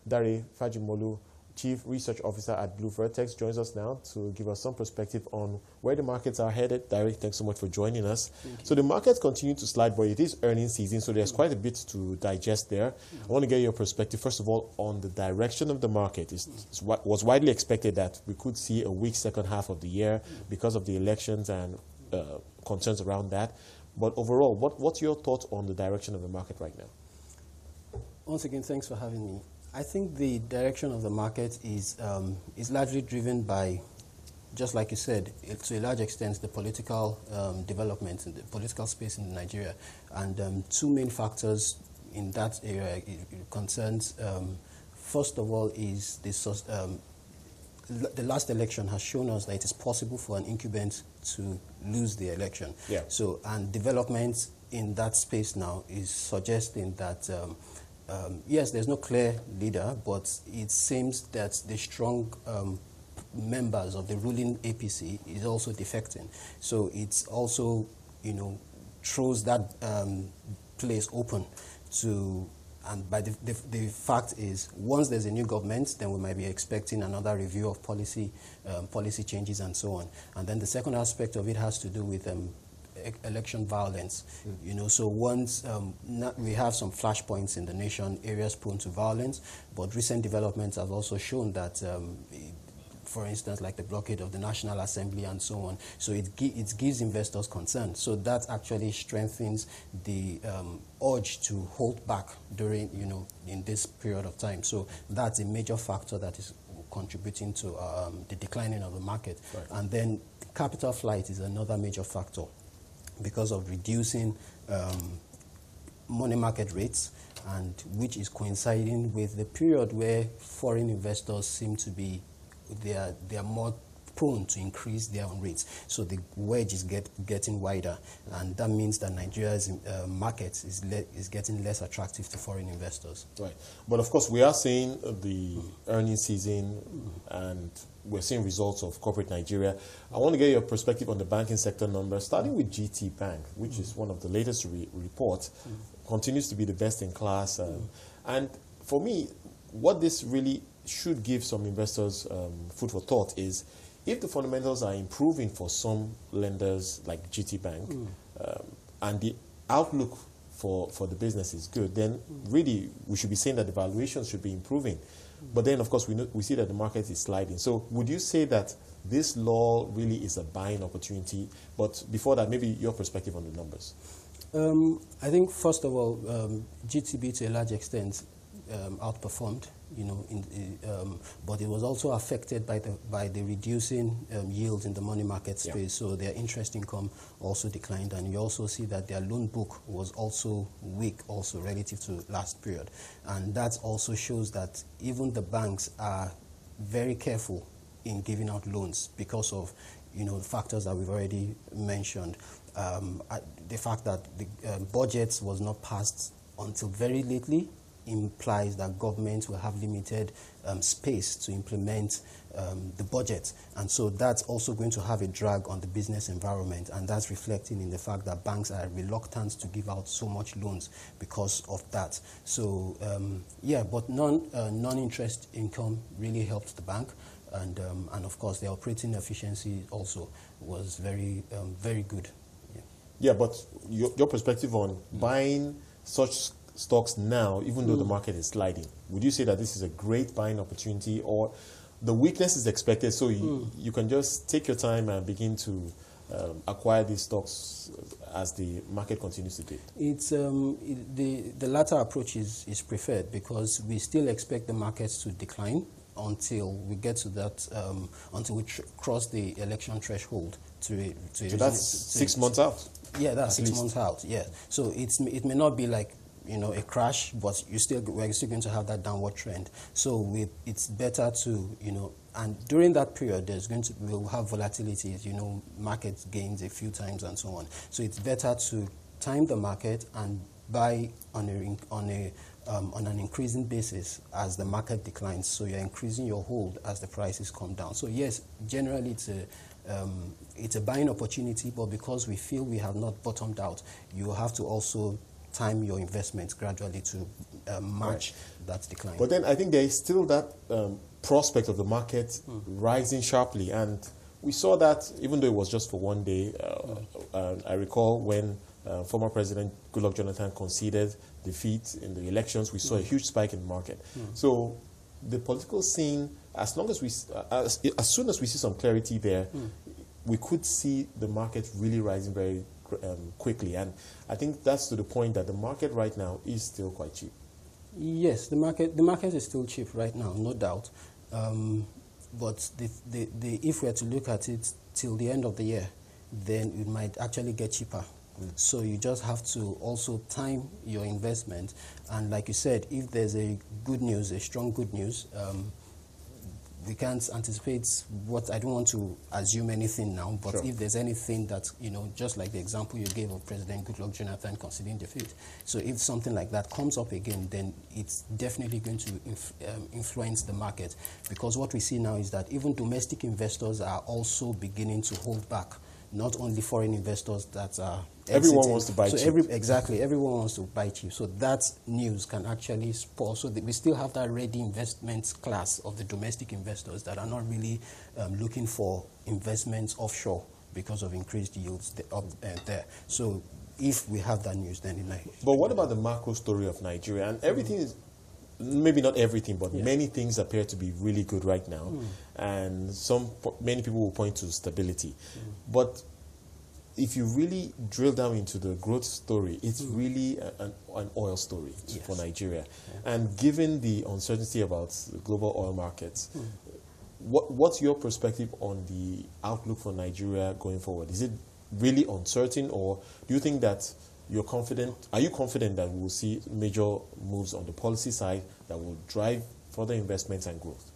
Dari Fajimolu, Chief Research Officer at Blue Vertex, joins us now to give us some perspective on where the markets are headed. Dari, thanks so much for joining us. So the markets continue to slide, but it is earnings season, so there's quite a bit to digest there. I want to get your perspective, first of all, on the direction of the market. It was widely expected that we could see a weak second half of the year because of the elections and concerns around that. But overall, what's your thoughts on the direction of the market right now? Once again, thanks for having me. I think the direction of the market is largely driven by, just like you said, to a large extent, the political development in the political space in Nigeria. And two main factors in that area it concerns, first of all, is the last election has shown us that it is possible for an incumbent to lose the election. Yeah. So, and developments in that space now is suggesting that yes, there's no clear leader, but it seems that the strong members of the ruling APC is also defecting. So it's also, throws that place open to, and by the fact is, once there's a new government, then we might be expecting another review of policy changes and so on. And then the second aspect of it has to do with election violence. So once we have some flashpoints in the nation, areas prone to violence, but recent developments have also shown that, for instance, like the blockade of the National Assembly and so on. So it gives investors concern. So that actually strengthens the urge to hold back during, in this period of time. So that's a major factor that is contributing to the declining of the market. Right. And then capital flight is another major factor, because of reducing money market rates, and which is coinciding with the period where foreign investors seem to be, they are more prone to increase their own rates. So the wedge is getting wider, and that means that Nigeria's market is getting less attractive to foreign investors. Right. But of course, we are seeing the earnings season, and we're seeing results of corporate Nigeria. I want to get your perspective on the banking sector numbers, starting with GT Bank, which is one of the latest reports, continues to be the best in class. And for me, what this really should give some investors food for thought is, if the fundamentals are improving for some lenders like GT Bank, and the outlook for the business is good, then really we should be saying that the valuations should be improving. But then, of course, we see that the market is sliding. So would you say that this law really is a buying opportunity? But before that, maybe your perspective on the numbers. I think, first of all, GTB to a large extent outperformed, but it was also affected by the reducing yields in the money market space. Yeah. So their interest income also declined, and you also see that their loan book was also weak, also relative to last period. And that also shows that even the banks are very careful in giving out loans because of the factors that we've already mentioned. The fact that the budget was not passed until very lately implies that governments will have limited space to implement the budget. And so that's also going to have a drag on the business environment, and that's reflecting in the fact that banks are reluctant to give out so much loans because of that. So, yeah, but non-interest income really helped the bank, and of course the operating efficiency also was very, very good. Yeah, but your perspective on buying such stocks now, even though the market is sliding, would you say that this is a great buying opportunity, or the weakness is expected, so you can just take your time and begin to acquire these stocks as the market continues to dip? It's the latter approach is preferred, because we still expect the markets to decline until we get to that, until we cross the election threshold. So that's 6 months out? Yeah, that's 6 months out, yeah. So it may not be like, a crash, but we're still going to have that downward trend. So it's better to, and during that period, we'll have volatilities, market gains a few times and so on. So it's better to time the market and buy on an increasing basis as the market declines. So you're increasing your hold as the prices come down. So yes, generally it's a buying opportunity, but because we feel we have not bottomed out, you have to also time your investments gradually to match that decline. But then I think there is still that prospect of the market rising sharply, and we saw that even though it was just for one day. I recall when former President Goodluck Jonathan conceded defeat in the elections, we saw a huge spike in the market. So the political scene, as soon as we see some clarity there, we could see the market really rising very quickly. And I think that's to the point that the market right now is still quite cheap. Yes, the market is still cheap right now, no doubt. But if we are to look at it till the end of the year, then it might actually get cheaper. So you just have to also time your investment. And like you said, if there's a strong good news, we can't anticipate I don't want to assume anything now, but if there's anything that, just like the example you gave of President Goodluck Jonathan conceding defeat. So if something like that comes up again, then it's definitely going to influence the market. Because what we see now is that even domestic investors are also beginning to hold back. Not only foreign investors that are everyone wants to buy cheap. Exactly, everyone wants to buy cheap. So that news can actually spur. So we still have that ready investment class of the domestic investors that are not really looking for investments offshore because of increased yields there. So if we have that news, then it might. But what about the macro story of Nigeria? And everything is, maybe not everything, but many things appear to be really good right now. And many people will point to stability. But if you really drill down into the growth story, it's really an oil story for Nigeria. And given the uncertainty about the global oil markets, what's your perspective on the outlook for Nigeria going forward? Is it really uncertain, or do you think that you're confident? Are you confident that we will see major moves on the policy side that will drive further investments and growth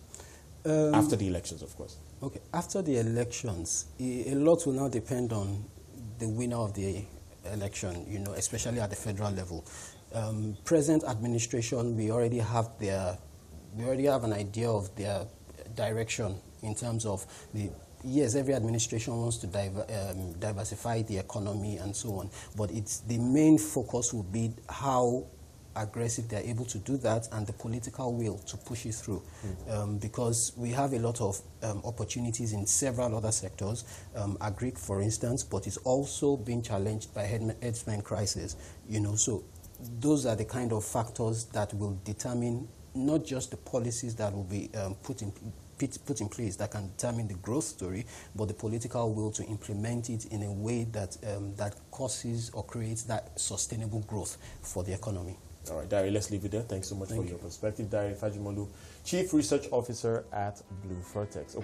after the elections, of course? Okay, after the elections, a lot will now depend on the winner of the election, especially at the federal level. Present administration, we already have an idea of their direction in terms of yes, every administration wants to diversify the economy and so on, but the main focus will be how aggressive they're able to do that and the political will to push it through. Because we have a lot of opportunities in several other sectors, agri, for instance, but it's also being challenged by herdsmen crisis. So those are the kind of factors that will determine not just the policies that will be put in place that can determine the growth story, but the political will to implement it in a way that that causes or creates that sustainable growth for the economy. All right, Dari, let's leave it there. Thanks so much for your perspective. Dari Fajimolu, Chief Research Officer at Blue Vertex.